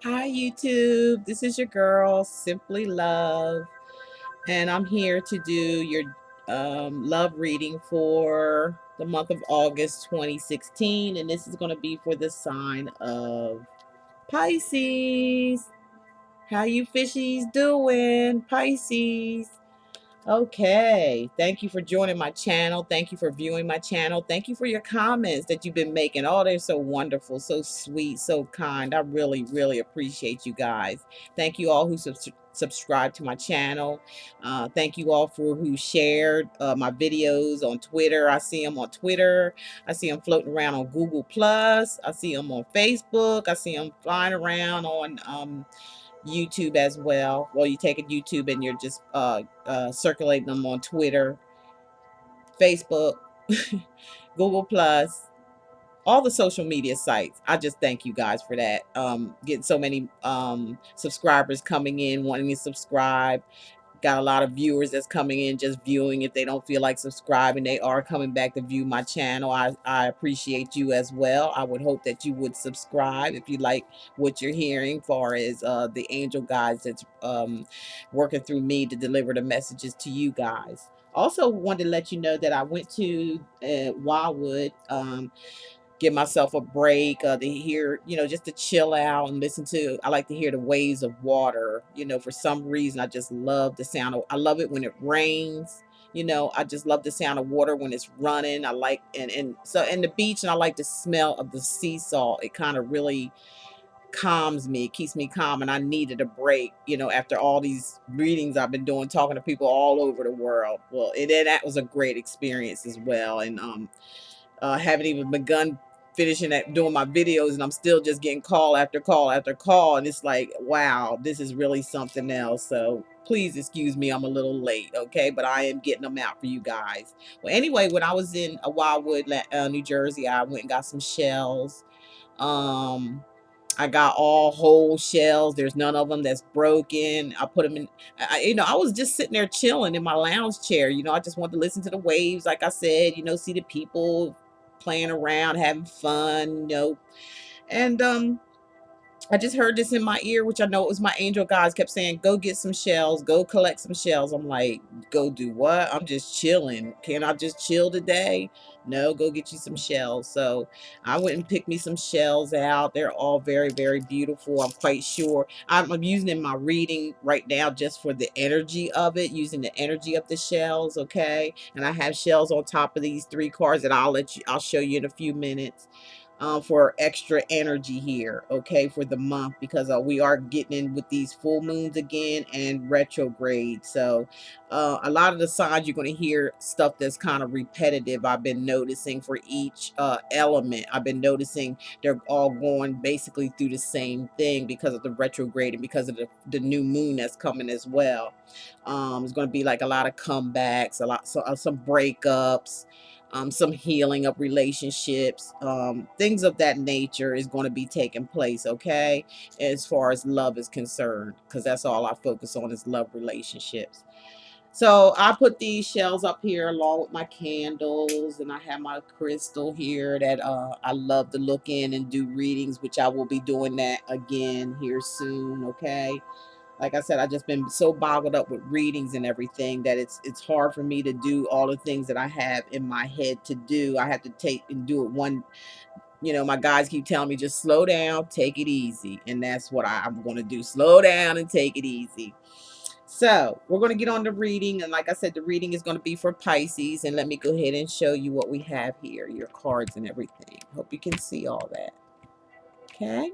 Hi, YouTube. This is your girl, Simply Love, and I'm here to do your love reading for the month of August 2016. And this is going to be for the sign of Pisces. How you fishies doing, Pisces? Okay, thank you for joining my channel. Thank you for viewing my channel. Thank you for your comments that you've been making. Oh, they're so wonderful, so sweet, so kind. I really, really appreciate you guys. Thank you all who subscribe to my channel. Thank you all for who shared my videos on Twitter. I see them on Twitter. I see them floating around on Google Plus. I see them on Facebook. I see them flying around on YouTube as well. Well, you take a YouTube and you're just circulating them on Twitter, Facebook, Google Plus, all the social media sites. I just thank you guys for that. Getting so many subscribers coming in, wanting to subscribe. Got a lot of viewers that's coming in just viewing. If they don't feel like subscribing, they are coming back to view my channel. I appreciate you as well. I would hope that you would subscribe if you like what you're hearing, far as the angel guides that's working through me to deliver the messages to you guys. Also wanted to let you know that I went to Wildwood, give myself a break, to hear, just to chill out and listen to. I like to hear the waves of water. For some reason, I just love the sound of. I love it when it rains. I just love the sound of water when it's running. I like and so and the beach, and I like the smell of the sea salt. It kind of really calms me, keeps me calm, and I needed a break. After all these readings I've been doing, talking to people all over the world. Well, that was a great experience as well, and haven't even begun finishing that doing my videos, and I'm still just getting call after call after call, and it's like, wow, this is really something else. So please excuse me, I'm a little late, okay, but I am getting them out for you guys. Well, anyway, when I was in Wildwood, New Jersey, I went and got some shells. I got all whole shells. There's none of them that's broken. I put them in. I was just sitting there chilling in my lounge chair. I just wanted to listen to the waves, like I said. See the people playing around, having fun. And I just heard this in my ear, which I know it was my angel guys kept saying, go get some shells, go collect some shells. I'm like, go do what? I'm just chilling. Can I just chill today? No, go get you some shells. So I went and picked me some shells out. They're all very, very beautiful. I'm quite sure. I'm using in my reading right now just for the energy of it, using the energy of the shells, okay? And I have shells on top of these three cards that I'll show you in a few minutes, for extra energy here, okay, for the month, because we are getting in with these full moons again and retrograde. So a lot of the signs you're going to hear stuff that's kind of repetitive. I've been noticing for each element. I've been noticing they're all going basically through the same thing because of the retrograde and because of the new moon that's coming as well. It's going to be like a lot of comebacks, some breakups, some healing of relationships, things of that nature is going to be taking place, okay, as far as love is concerned, because that's all I focus on is love relationships. So I put these shells up here along with my candles, and I have my crystal here that I love to look in and do readings, which I will be doing that again here soon, okay. Like I said, I just been so boggled up with readings and everything that it's hard for me to do all the things that I have in my head to do. I have to take and do it one. My guys keep telling me, just slow down, take it easy, and that's what I'm going to do. Slow down and take it easy. So we're going to get on the reading, and like I said, the reading is going to be for Pisces. And let me go ahead and show you what we have here, your cards and everything. Hope you can see all that. Okay.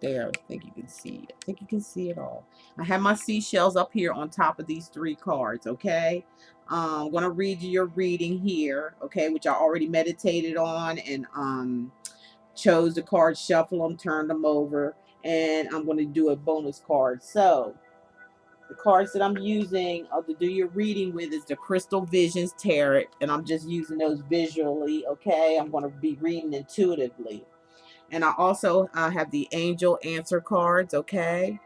There, I think you can see it. I think you can see it all. I have my seashells up here on top of these three cards, okay? I'm going to read you your reading here, okay, which I already meditated on and chose the cards, shuffle them, turned them over, and I'm going to do a bonus card. So the cards that I'm using to do your reading with is the Crystal Visions Tarot, and I'm just using those visually, okay? I'm going to be reading intuitively. And I also have the angel answer cards, okay?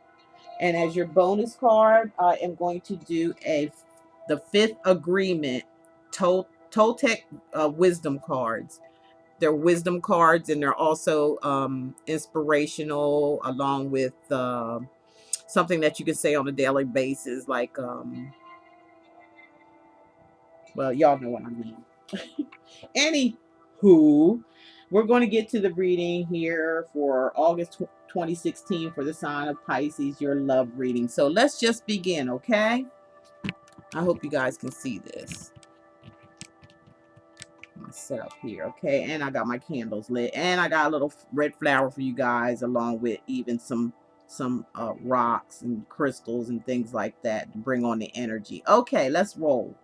And as your bonus card, I am going to do the fifth agreement, Toltec wisdom cards. They're wisdom cards, and they're also inspirational, along with something that you can say on a daily basis, like well, y'all know what I mean. Anywho, we're going to get to the reading here for August 2016 for the sign of Pisces, your love reading. So let's just begin, okay? I hope you guys can see this. My setup here, okay? And I got my candles lit, and I got a little red flower for you guys, along with even some rocks and crystals and things like that to bring on the energy. Okay, let's roll.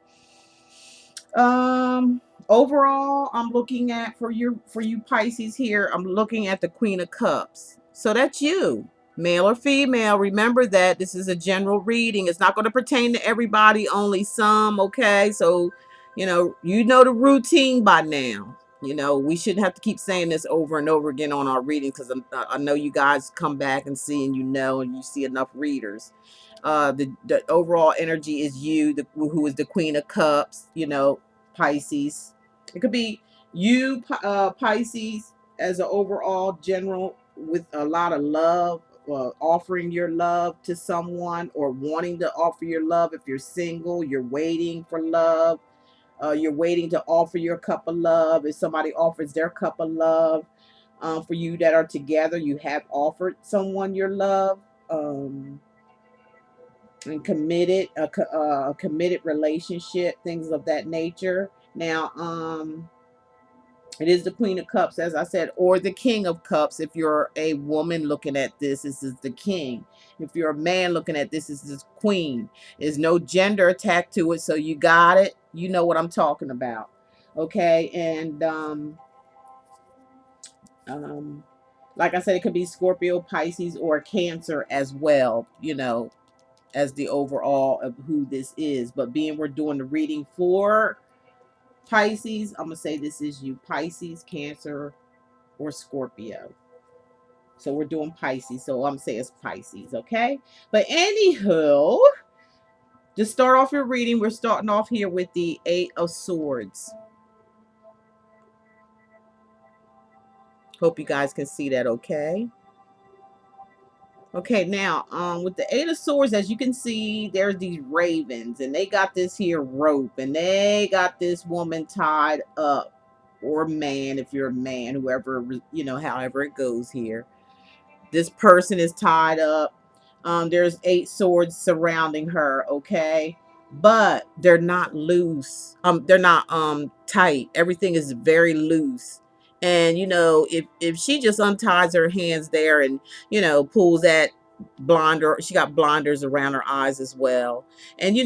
Overall, I'm looking at for you Pisces here, I'm looking at the Queen of Cups. So that's you, male or female. Remember that this is a general reading. It's not going to pertain to everybody, only some, okay? So, you know the routine by now. We shouldn't have to keep saying this over and over again on our readings, because I know you guys come back and see, and and you see enough readers. The overall energy is you, who is the Queen of Cups, Pisces. It could be you, Pisces, as an overall general, with a lot of love, offering your love to someone, or wanting to offer your love. If you're single, you're waiting for love. You're waiting to offer your cup of love. If somebody offers their cup of love, for you that are together, you have offered someone your love. And committed, a committed relationship, things of that nature. Now, it is the Queen of Cups, as I said, or the King of Cups. If you're a woman looking at this is the King. If you're a man looking at this is the Queen. There's no gender attack to it, so you got it. You know what I'm talking about, okay? And like I said, it could be Scorpio, Pisces, or Cancer as well. As the overall of who this is. But being we're doing the reading for Pisces, I'm going to say this is you, Pisces, Cancer, or Scorpio. So we're doing Pisces. So I'm going to say it's Pisces, okay? But anywho, to start off your reading, we're starting off here with the Eight of Swords. Hope you guys can see that, okay? Okay, now, with the Eight of Swords, as you can see, there's these ravens, and they got this here rope, and they got this woman tied up, or man, if you're a man, whoever, however it goes here. This person is tied up. There's 8 swords surrounding her, okay? But they're not loose. They're not tight. Everything is very loose. And if she just unties her hands there and pulls that blinder, she got blinders around her eyes as well. And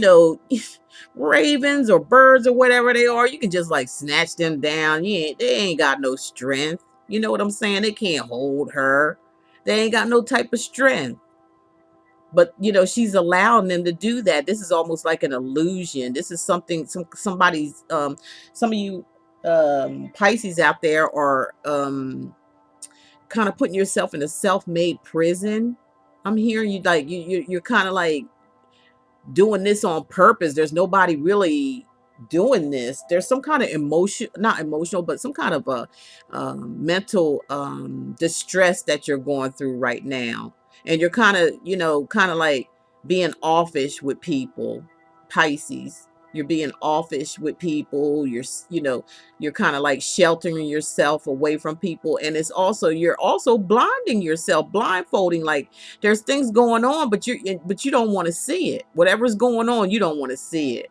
ravens or birds or whatever they are, you can just like snatch them down. They ain't got no strength. You know what I'm saying? They can't hold her. They ain't got no type of strength. But she's allowing them to do that. This is almost like an illusion. This is something somebody's some of you Pisces out there are kind of putting yourself in a self-made prison. I'm hearing you like you're kind of like doing this on purpose. There's nobody really doing this. There's some kind of emotion, not emotional, but some kind of a mental distress that you're going through right now. And you're kind of like being offish with people, Pisces. You're being offish with people. You're kind of like sheltering yourself away from people. And you're also blinding yourself, blindfolding, like there's things going on, but you don't want to see it. Whatever's going on, you don't want to see it.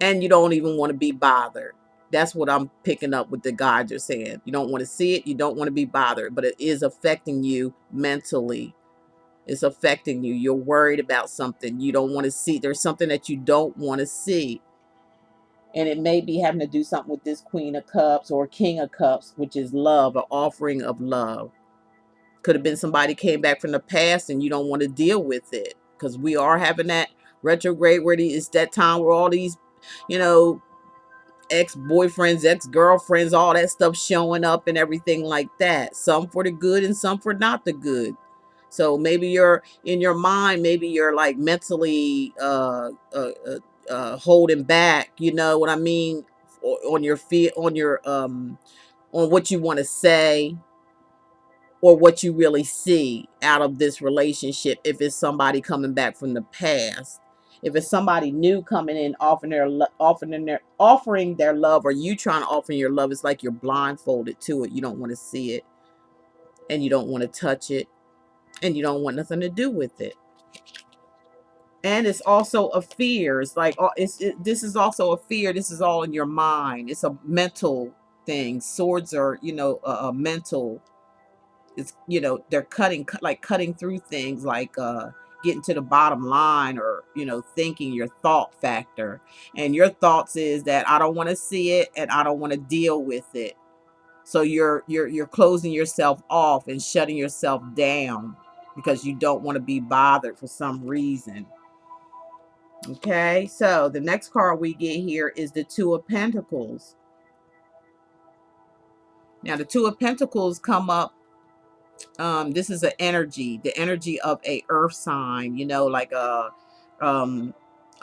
And you don't even want to be bothered. That's what I'm picking up with the guides are saying. You don't want to see it. You don't want to be bothered, but it is affecting you mentally. It's affecting you. You're worried about something you don't want to see. There's something that you don't want to see. And it may be having to do something with this Queen of Cups or King of Cups, which is love, an offering of love. Could have been somebody came back from the past and you don't want to deal with it. Because we are having that retrograde where it's that time where all these, ex-boyfriends, ex-girlfriends, all that stuff showing up and everything like that. Some for the good and some for not the good. So maybe you're in your mind, maybe you're like mentally holding back, you know what I mean, or on your feet, on what you want to say, or what you really see out of this relationship. If it's somebody coming back from the past, if it's somebody new coming in, offering their love, or you trying to offer your love, it's like you're blindfolded to it. You don't want to see it, and you don't want to touch it, and you don't want nothing to do with it. And it's also a fear. It's like, this is also a fear. This is all in your mind. It's a mental thing. Swords are, a mental. It's, they're cutting through things, like getting to the bottom line, or thinking, your thought factor. And your thoughts is that I don't want to see it, and I don't want to deal with it. So you're closing yourself off and shutting yourself down because you don't want to be bothered for some reason. Okay, so the next card we get here is the Two of Pentacles. Now the Two of Pentacles come up. This is an energy, the energy of a earth sign, like a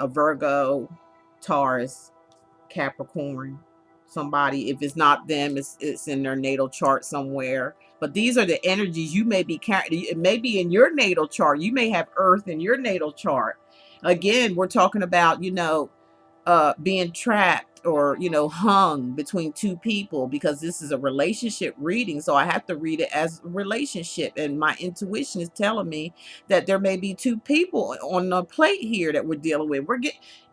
Virgo, Taurus, Capricorn. Somebody, if it's not them, it's in their natal chart somewhere. But these are the energies you may be carrying. It may be in your natal chart. You may have earth in your natal chart. Again, we're talking about, being trapped, or hung between two people, because this is a relationship reading. So I have to read it as a relationship, and my intuition is telling me that there may be two people on the plate here that we're dealing with.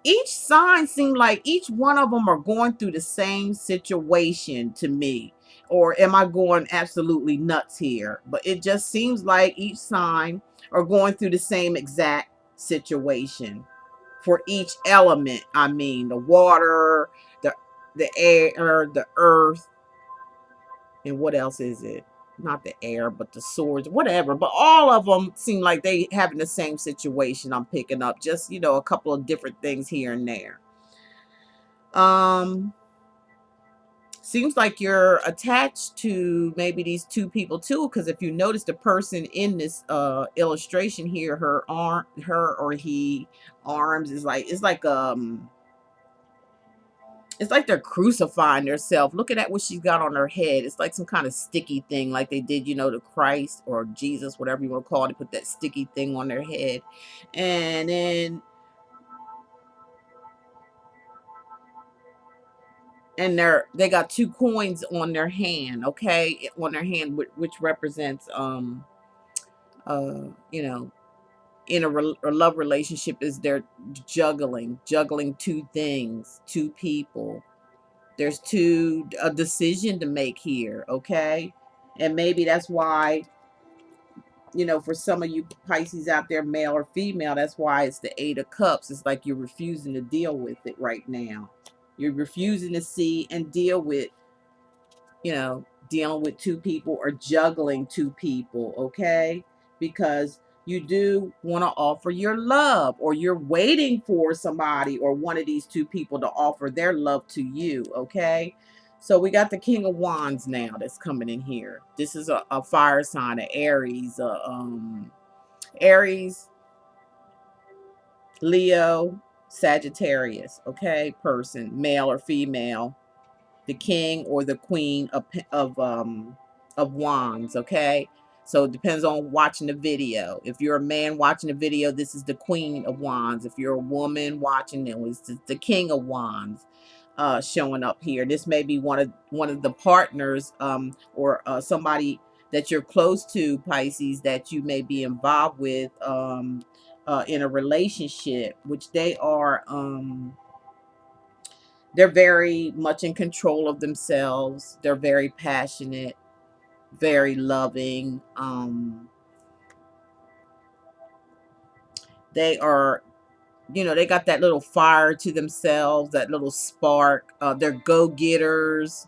Each sign seems like each one of them are going through the same situation to me. Or am I going absolutely nuts here? But it just seems like each sign are going through the same exact situation for each element. I mean, the water, the air, the earth, and what else is it? Not the air, but the swords, whatever. But all of them seem like they having the same situation. I'm picking up just, a couple of different things here and there. Seems like you're attached to maybe these two people too, because if you notice, the person in this illustration here, her or he arms is like, it's like they're crucifying themselves. Looking at what she's got on her head. It's like some kind of sticky thing, like they did, to Christ or Jesus, whatever you want to call it. They put that sticky thing on their head. And then, and they got two coins on their hand, okay? On their hand, which represents, you know, in a love relationship, is they're juggling two things, two people. There's a decision to make here, okay? And maybe that's why, for some of you Pisces out there, male or female, that's why it's the Eight of Cups. It's like you're refusing to deal with it right now. You're refusing to see and deal with, dealing with two people or juggling two people, okay? Because you do want to offer your love, or you're waiting for somebody or one of these two people to offer their love to you, okay? So we got the King of Wands now that's coming in here. This is a fire sign, of Aries, Aries, Leo, Sagittarius, okay? Person, male or female, the king or the queen of wands, okay? So it depends on watching the video. If you're a man watching the video, this is the queen of wands. If you're a woman watching it, it's the king of wands showing up here. This may be one of the partners, or somebody that you're close to, Pisces, that you may be involved with in a relationship, which they're very much in control of themselves. They're very passionate, very loving. They are, they got that little fire to themselves, that little spark. They're go-getters.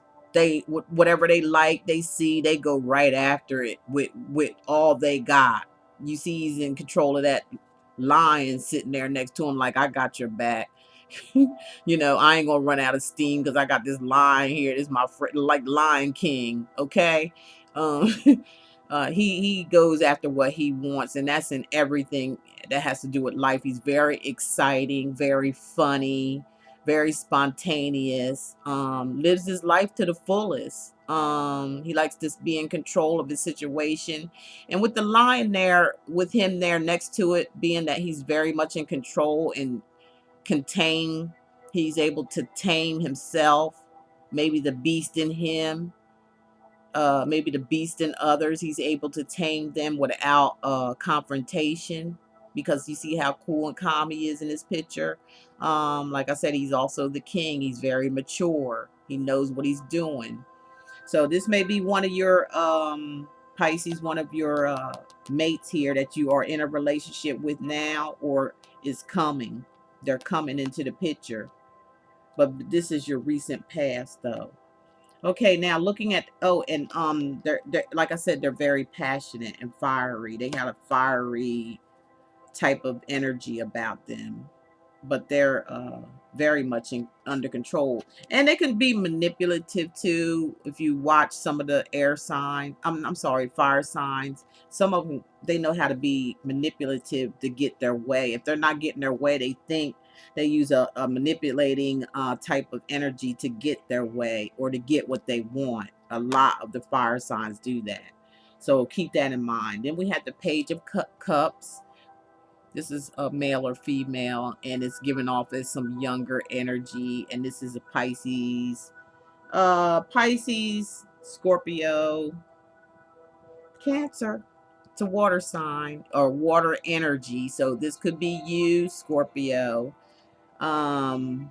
Whatever they like, they see, they go right after it with all they got. You see, he's in control of that lion sitting there next to him, like, I got your back. I ain't gonna run out of steam because I got this lion here. This is my friend, like Lion King, okay? Um, he goes after what he wants, and that's in everything that has to do with life. He's very exciting, very funny, very spontaneous, lives his life to the fullest. He likes to be in control of his situation. And with the lion there, with him there next to it, being that he's very much in control and contain, he's able to tame himself, maybe the beast in him, maybe the beast in others. He's able to tame them without confrontation, because you see how cool and calm he is in this picture. Like I said, he's also the king. He's very mature. He knows what he's doing. So this may be one of your Pisces, one of your mates here that you are in a relationship with now, or is coming. They're coming into the picture. But this is your recent past, though. Okay, now looking at, oh, and they're like I said, they're very passionate and fiery. They have a fiery type of energy about them, but they're very much under control, and they can be manipulative too. If you watch some of the air signs, I'm sorry, fire signs, some of them, they know how to be manipulative to get their way. If they're not getting their way, they think they use a manipulating type of energy to get their way or to get what they want. A lot of the fire signs do that, so keep that in mind. Then we have the page of cups. This is a male or female, and it's giving off as some younger energy. And this is a Pisces, Pisces, Scorpio, Cancer. It's a water sign or water energy. So this could be you, Scorpio, um,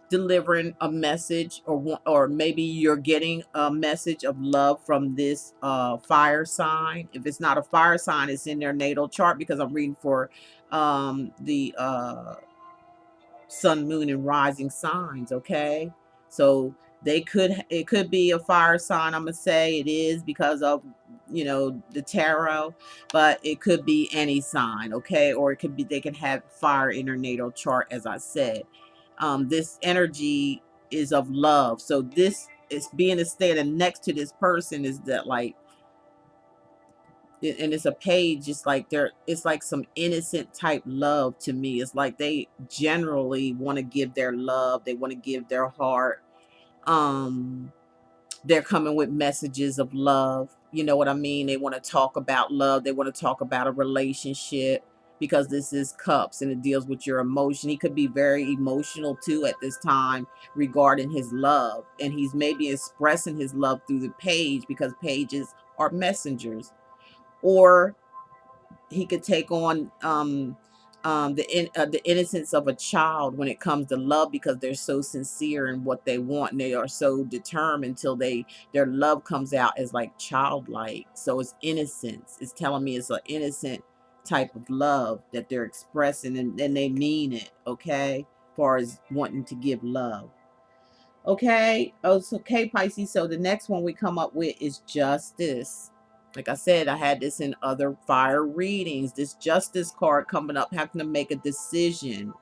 delivering a message, or maybe you're getting a message of love from this fire sign. If it's not a fire sign, it's in their natal chart, because I'm reading for the sun, moon, and rising signs. Okay, so it could be a fire sign. I'm gonna say it is because of, you know, the tarot, but it could be any sign. Okay, or it could be, they can have fire in their natal chart, as I said. This energy is of love, so this is being standing next to this person is that, like, and it's a page, it's like they're, it's like some innocent type love to me. It's like they generally want to give their love, they want to give their heart. um they're coming with messages of love, you know what I mean? They want to talk about love, they want to talk about a relationship, because this is cups and it deals with your emotion. He could be very emotional too at this time regarding his love, and he's maybe expressing his love through the page, because pages are messengers. Or he could take on the innocence of a child when it comes to love, because they're so sincere in what they want, and they are so determined till their love comes out as like childlike. So it's innocence. It's telling me it's an innocent type of love that they're expressing, and they mean it. Okay, as far as wanting to give love. Okay. Oh, it's okay, Pisces. So the next one we come up with is justice. Like I said, I had this in other fire readings. This justice card coming up, having to make a decision.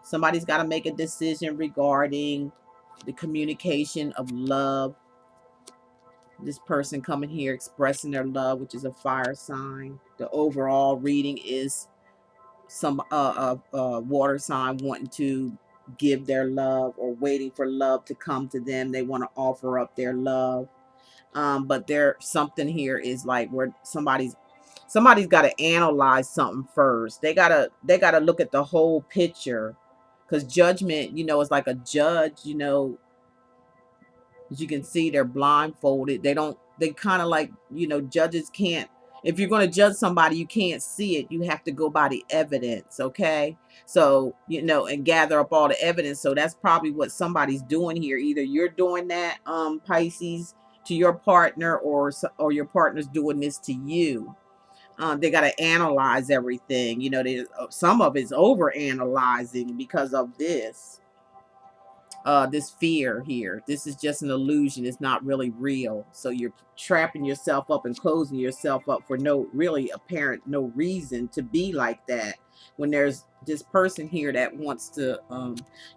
Somebody's got to make a decision regarding the communication of love. This person coming here expressing their love, which is a fire sign. The overall reading is some water sign wanting to give their love, or waiting for love to come to them. They want to offer up their love. But there, something here is like where somebody's got to analyze something first. They gotta look at the whole picture, because judgment, you know, is like a judge, you know. As you can see, they're blindfolded. They kind of like, you know, judges can't, if you're going to judge somebody, you can't see it. You have to go by the evidence. Okay. So, you know, and gather up all the evidence. So that's probably what somebody's doing here. Either you're doing that, Pisces, to your partner, or your partner's doing this to you. They got to analyze everything. You know, some of it's over analyzing because of this fear here. This is just an illusion. It's not really real. So you're trapping yourself up and closing yourself up for no really apparent, no reason to be like that, when there's this person here that wants to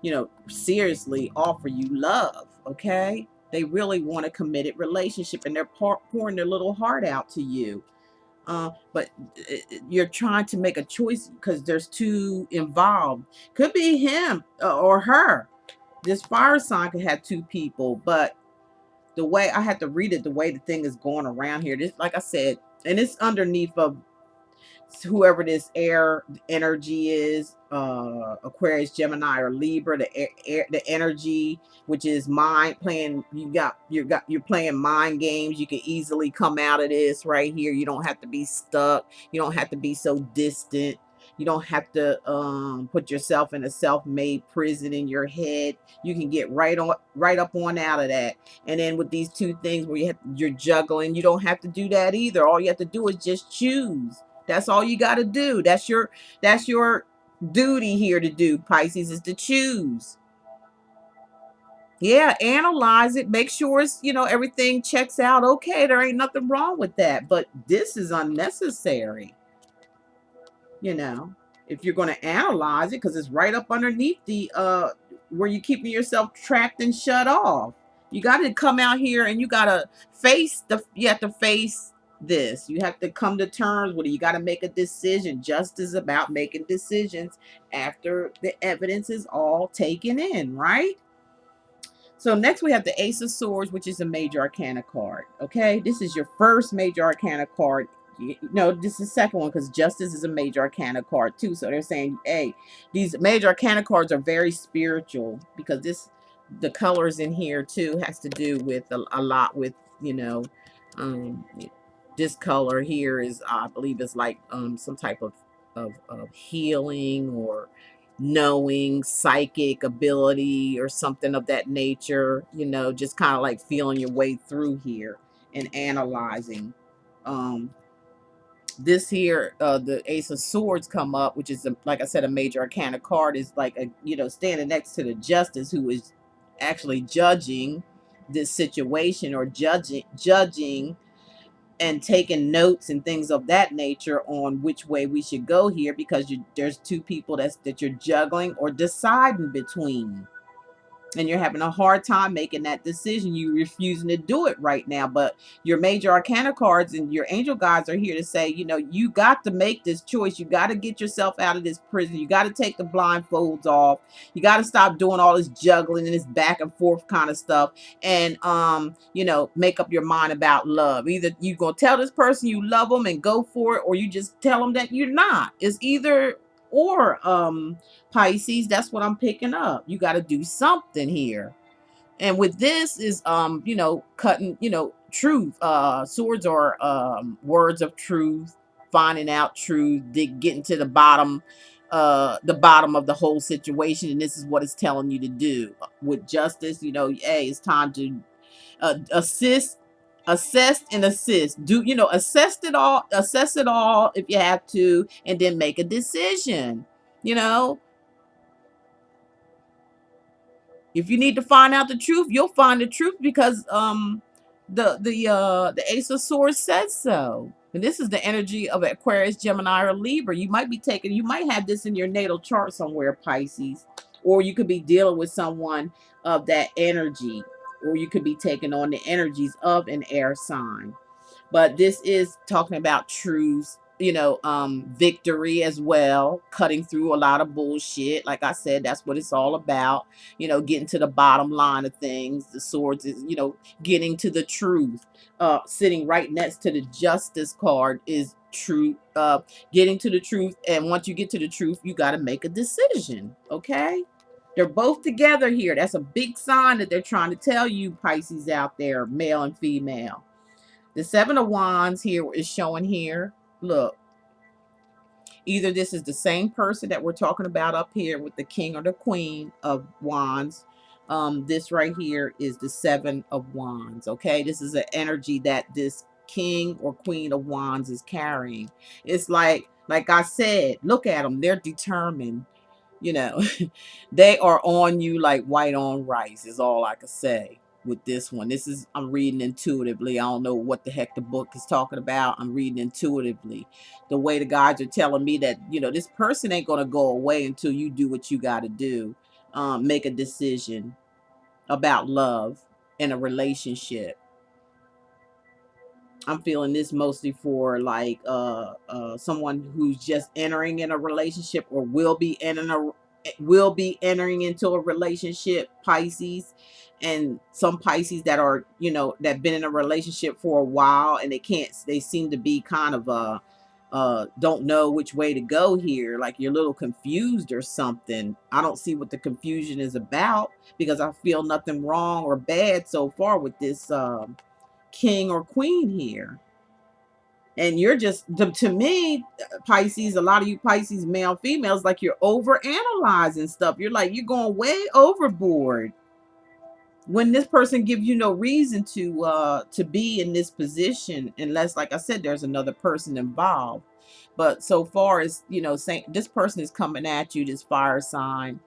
you know, seriously offer you love. Okay, they really want a committed relationship, and they're pouring their little heart out to you. But you're trying to make a choice because there's two involved. Could be him or her. This fire sign could have two people, but the way I had to read it, the way the thing is going around here, this, like I said, and it's underneath of whoever this air energy is, Aquarius, Gemini, or Libra, the energy, which is mind playing. You're playing mind games. You can easily come out of this right here. You don't have to be stuck. You don't have to be so distant. You don't have to put yourself in a self-made prison in your head. You can get right up on out of that. And then with these two things where you're juggling, you don't have to do that either. All you have to do is just choose. That's all you got to do. That's your duty here to do, Pisces, is to choose. Yeah, analyze it, make sure it's, everything checks out. Okay, there ain't nothing wrong with that, but this is unnecessary. you know, if you're going to analyze it, because it's right up underneath the where you're keeping yourself trapped and shut off. You got to come out here and you got to you have to face this. You have to come to terms with it. You got to make a decision. Justice is about making decisions after the evidence is all taken in, right? So next we have the Ace of Swords, which is a major arcana card. Okay, this is your first major arcana card. No, this is the second one because Justice is a major arcana card too. So they're saying, hey, these major arcana cards are very spiritual because the colors in here too has to do with a lot with, you know, um, this color here is, I believe, is like some type of healing or knowing, psychic ability or something of that nature, just kind of like feeling your way through here and analyzing. um this here, the Ace of Swords come up, which is like I said, a major arcana card, is like a, standing next to the Justice, who is actually judging this situation, or judging and taking notes and things of that nature on which way we should go here, because there's two people that you're juggling or deciding between, and you're having a hard time making that decision. You're refusing to do it right now, but your major arcana cards and your angel guides are here to say, you got to make this choice. You got to get yourself out of this prison. You got to take the blindfolds off. You got to stop doing all this juggling and this back and forth kind of stuff, and make up your mind about love. Either you gonna tell this person you love them and go for it, or you just tell them that you're not. It's either or, Pisces. That's what I'm picking up. You got to do something here. And with this is, cutting, truth. Swords are words of truth, finding out truth, getting to the bottom of the whole situation. And this is what it's telling you to do. With Justice, hey, it's time to assess and assist. Do assess it all if you have to, and then make a decision. You know, if you need to find out the truth, you'll find the truth, because the Ace of Swords says so. And this is the energy of Aquarius, Gemini, or Libra. You might have this in your natal chart somewhere, Pisces, or you could be dealing with someone of that energy, or you could be taking on the energies of an air sign. But this is talking about truths, victory as well, cutting through a lot of bullshit. Like I said, that's what it's all about, getting to the bottom line of things. The Swords is, getting to the truth. Sitting right next to the Justice card is truth, getting to the truth. And once you get to the truth, you got to make a decision. Okay, they're both together here. That's a big sign that they're trying to tell you, Pisces out there, male and female. The Seven of Wands here is showing here. Look, either this is the same person that we're talking about up here with the King or the Queen of Wands. This right here is the Seven of Wands. Okay, this is an energy that this King or Queen of Wands is carrying. It's like I said, look at them. They're determined. You know, they are on you like white on rice, is all I could say with this one. I'm reading intuitively. I don't know what the heck the book is talking about. I'm reading intuitively. The way the guides are telling me that, this person ain't going to go away until you do what you got to do. Make a decision about love in a relationship. I'm feeling this mostly for like someone who's just entering in a relationship or will be entering into a relationship, Pisces. And some Pisces that are, you know, that been in a relationship for a while, and they seem to be kind of don't know which way to go here, like you're a little confused or something. I don't see what the confusion is about, because I feel nothing wrong or bad so far with this king or queen here. And you're just, to me, Pisces, a lot of you Pisces, male, females, like you're over analyzing stuff. You're like, you're going way overboard when this person gives you no reason to be in this position, unless, like I said, there's another person involved. But so far as, you know, saying this person is coming at you, this fire sign,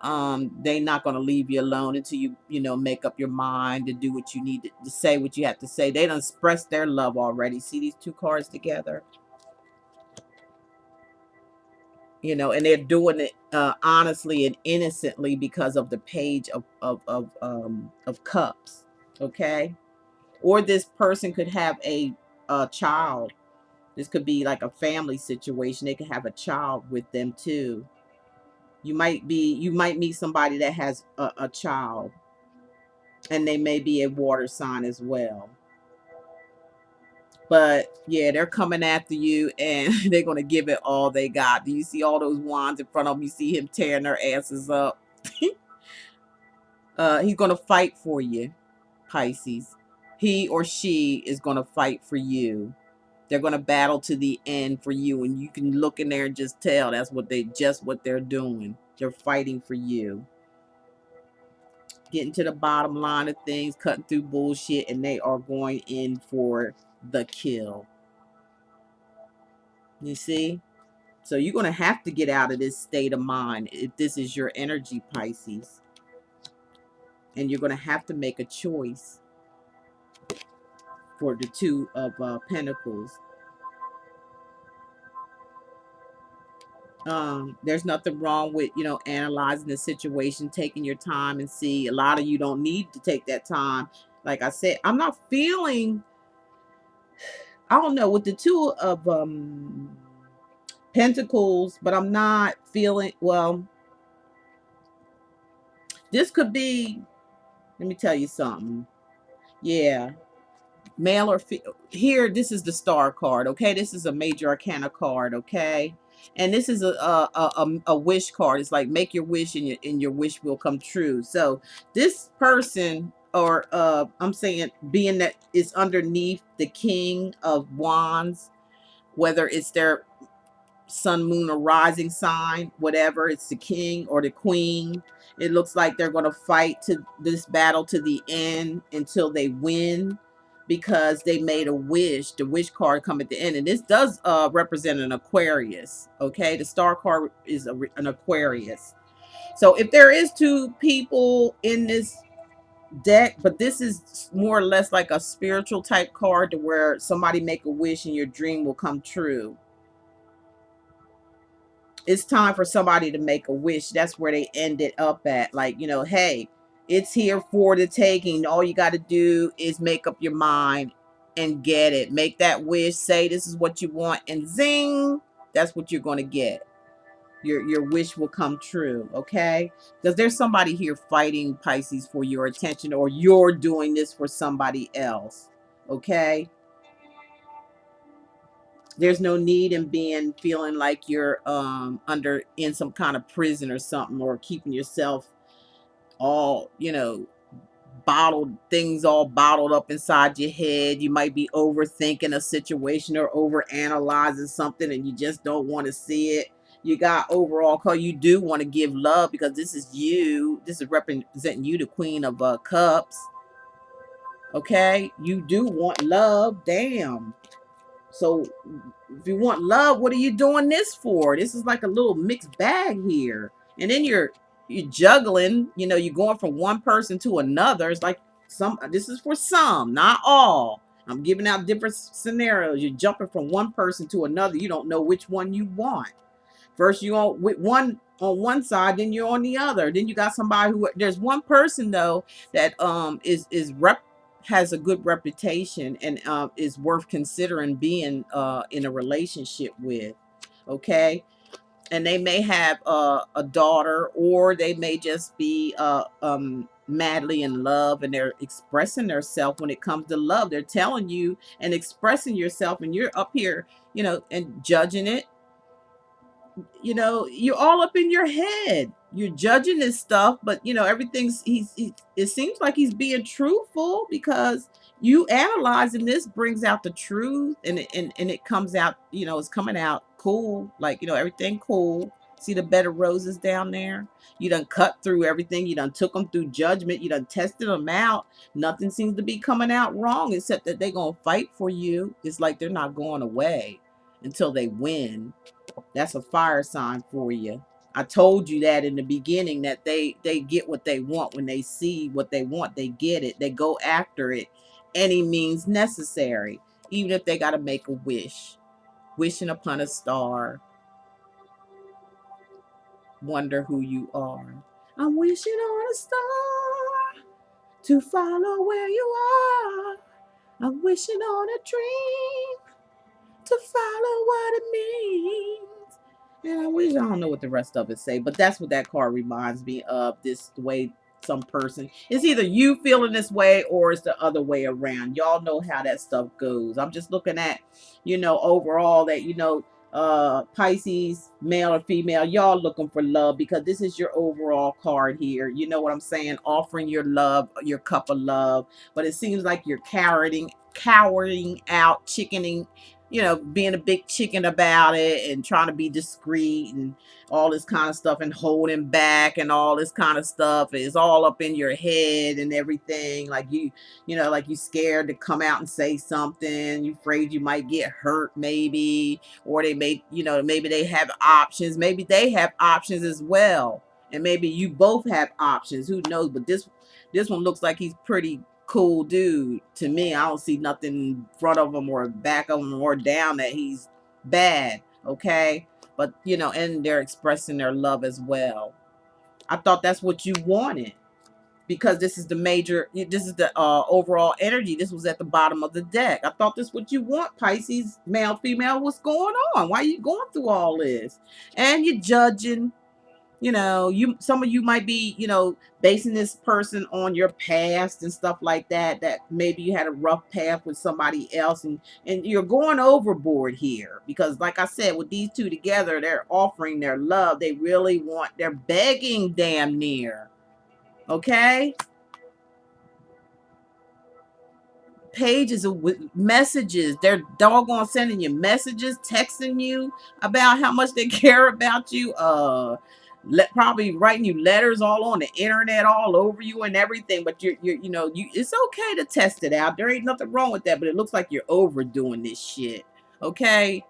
they're not going to leave you alone until you know, make up your mind to do what you need to say what you have to say. They done expressed their love already. See these two cards together, you know, and they're doing it honestly and innocently because of the page of cups. Okay. Or this person could have a child. This could be like a family situation. They could have a child with them too. You might meet somebody that has a child, and they may be a water sign as well. But yeah, they're coming after you, and they're going to give it all they got. Do you see all those wands in front of them? You see him tearing their asses up. He's going to fight for you, Pisces. He or she is going to fight for you. They're going to battle to the end for you, and you can look in there and just tell that's what they're doing. They're fighting for you, getting to the bottom line of things, cutting through bullshit, and they are going in for the kill. You see? So you're going to have to get out of this state of mind if this is your energy, Pisces. And you're going to have to make a choice for the Two of Pentacles. There's nothing wrong with, you know, analyzing the situation, taking your time and see. A lot of you don't need to take that time. Like I said, I'm not feeling, I don't know, with the Two of Pentacles, but I'm not feeling, well, this could be, let me tell you something. Yeah, male or here, this is the Star card. Okay, this is a major arcana card. Okay, and this is a wish card. It's like make your wish, and your wish will come true. So this person, or I'm saying, being that it's underneath the King of Wands, whether it's their sun, moon, or rising sign, whatever, it's the king or the queen. It looks like they're going to fight to this battle to the end until they win, because they made a wish. The wish card come at the end, and this does represent an Aquarius. Okay, the Star card is an Aquarius. So if there is two people in this deck, but this is more or less like a spiritual type card, to where somebody make a wish and your dream will come true. It's time for somebody to make a wish. That's where they ended up at. Like, you know, hey, it's here for the taking. All you got to do is make up your mind and get it. Make that wish. Say this is what you want, and zing, that's what you're going to get. Your wish will come true. Okay, because there's somebody here fighting, Pisces, for your attention, or you're doing this for somebody else. Okay, there's no need in being feeling like you're under in some kind of prison or something, or keeping yourself all, you know, bottled, things all bottled up inside your head. You might be overthinking a situation or over analyzing something, and you just don't want to see it. You got overall call, you do want to give love, because this is you, this is representing you, the Queen of Cups. Okay, you do want love. Damn. So if you want love, what are you doing this for? This is like a little mixed bag here. And then you're juggling, you know, you're going from one person to another. It's like this is for some, not all. I'm giving out different scenarios. You're jumping from one person to another. You don't know which one you want. First you on with one on one side, then you're on the other. Then you got somebody who, there's one person though that is has a good reputation and is worth considering being in a relationship with. Okay, and they may have a daughter, or they may just be madly in love, and they're expressing themselves. When it comes to love, they're telling you and expressing yourself, and you're up here, and judging it. You're all up in your head. You're judging this stuff, but everything's it seems like he's being truthful, because you analyzing this brings out the truth, and it comes out, it's coming out cool, like, everything cool. See the bed of roses down there? You done cut through everything. You done took them through judgment. You done tested them out. Nothing seems to be coming out wrong, except that they're gonna fight for you. It's like they're not going away until they win. That's a fire sign for you. I told you that in the beginning, that they get what they want. When they see what they want, they get it. They go after it any means necessary, even if they got to make a wish. Wishing upon a star. Wonder who you are. I'm wishing on a star to follow where you are. I'm wishing on a dream to follow what it means. And I don't know what the rest of it say, but that's what that card reminds me of. This way, some person, it's either you feeling this way or it's the other way around. Y'all know how that stuff goes. I'm just looking at, overall, that, Pisces, male or female, y'all looking for love, because this is your overall card here. You know what I'm saying? Offering your love, your cup of love. But it seems like you're cowering out, chickening, being a big chicken about it, and trying to be discreet and all this kind of stuff, and holding back and all this kind of stuff. Is all up in your head and everything. Like like you scared to come out and say something. You afraid you might get hurt, maybe, or they may, maybe they have options. Maybe they have options as well, and maybe you both have options. Who knows? But this one looks like he's pretty cool dude to me. I don't see nothing in front of him or back of him or down that he's bad. Okay, but and they're expressing their love as well. I thought that's what you wanted, because this is the overall energy. This was at the bottom of the deck. I thought this is what you want, Pisces, male, female. What's going on? Why are you going through all this? And you're judging. Some of you might be, basing this person on your past and stuff like that, that maybe you had a rough path with somebody else, and you're going overboard here, because like I said, with these two together, they're offering their love. They really they're begging damn near. Okay? Pages of messages. They're doggone sending you messages, texting you about how much they care about you. Probably writing you letters all on the internet, all over you and everything. But it's okay to test it out. There ain't nothing wrong with that. But it looks like you're overdoing this shit. Okay.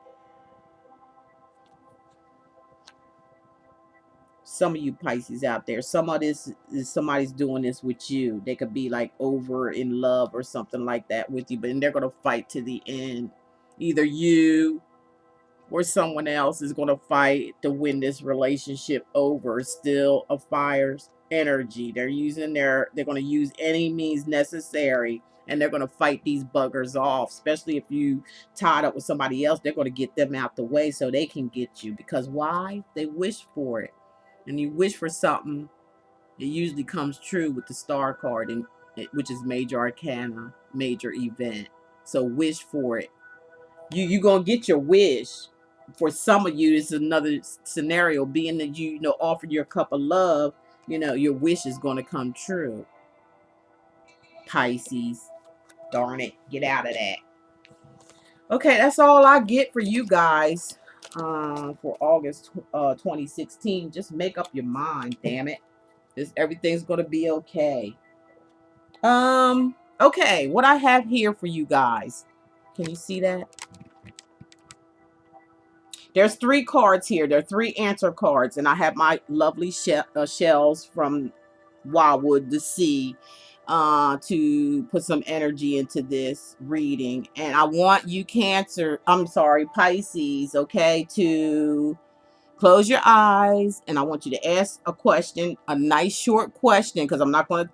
Some of you Pisces out there, some of this is somebody's doing this with you. They could be like over in love or something like that with you, but they're going to fight to the end. Either you or someone else is going to fight to win this relationship over. Still a fire's energy. They're going to use any means necessary, and they're going to fight these buggers off. Especially if you tied up with somebody else, they're going to get them out the way so they can get you. Because why? They wish for it. And you wish for something, it usually comes true with the star card, which is major arcana, major event. So wish for it. You gonna get your wish. For some of you, this is another scenario, being that you offered your cup of love. Your wish is gonna come true. Pisces, darn it, get out of that. Okay, that's all I get for you guys for August 2016. Just make up your mind, damn it. Everything's gonna be okay. Okay, what I have here for you guys. Can you see that? There's 3 cards here. There are 3 answer cards, and I have my lovely shells from Wildwood to see to put some energy into this reading. And I want you Pisces, okay, to close your eyes, and I want you to ask a question, a nice short question, because I'm not going to